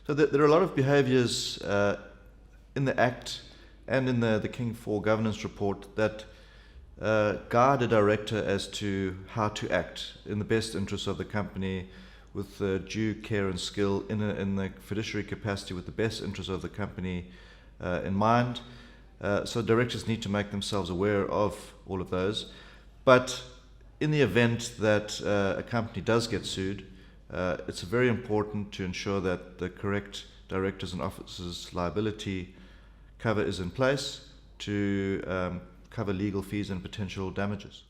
So there are a lot of behaviours in the Act and in the King IV Governance Report that guide a director as to how to act in the best interests of the company, with due care and skill, in the fiduciary capacity, with the best interests of the company in mind. So directors need to make themselves aware of all of those. But in the event that a company does get sued, it's very important to ensure that the correct directors and officers liability cover is in place to cover legal fees and potential damages.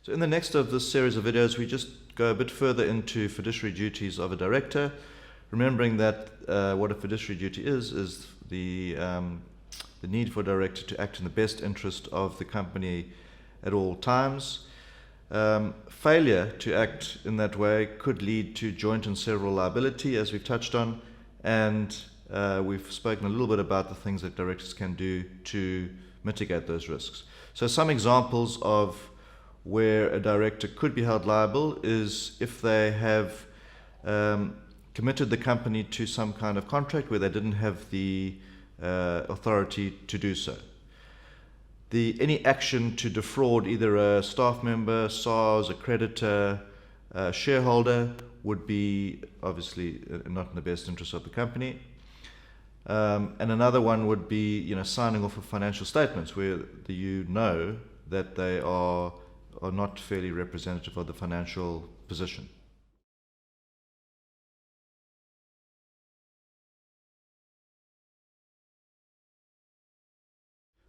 So in the next of this series of videos, we just go a bit further into fiduciary duties of a director, remembering that what a fiduciary duty is the need for a director to act in the best interest of the company at all times. Failure to act in that way could lead to joint and several liability, as we've touched on, and we've spoken a little bit about the things that directors can do to mitigate those risks. So some examples of where a director could be held liable is if they have committed the company to some kind of contract where they didn't have the authority to do so. Any action to defraud either a staff member, SARS, a creditor, a shareholder would be obviously not in the best interest of the company. And another one would be, signing off of financial statements where you know that they are not fairly representative of the financial position.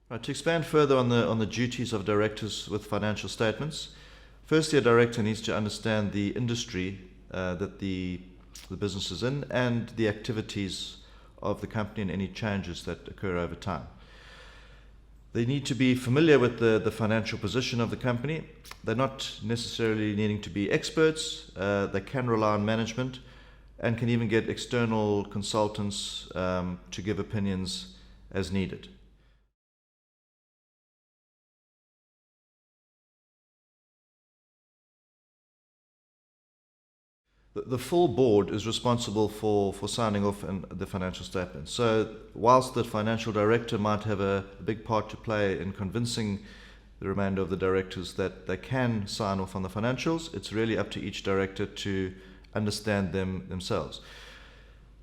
Right, to expand further on the duties of directors with financial statements, firstly, a director needs to understand the industry that the business is in and the activities of the company and any changes that occur over time. They need to be familiar with the financial position of the company. They're not necessarily needing to be experts. They can rely on management and can even get external consultants to give opinions as needed. The full board is responsible for signing off the financial statements. So whilst the financial director might have a big part to play in convincing the remainder of the directors that they can sign off on the financials, it's really up to each director to understand them themselves.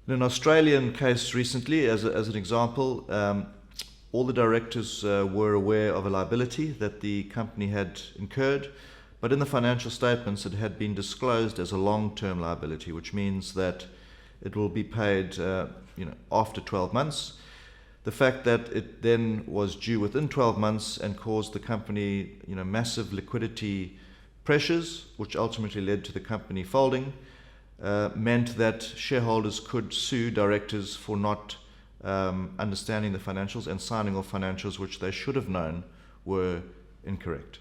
In an Australian case recently, as an example, all the directors were aware of a liability that the company had incurred, but in the financial statements it had been disclosed as a long-term liability, which means that it will be paid after 12 months. The fact that it then was due within 12 months and caused the company massive liquidity pressures, which ultimately led to the company folding, meant that shareholders could sue directors for not understanding the financials and signing off financials which they should have known were incorrect.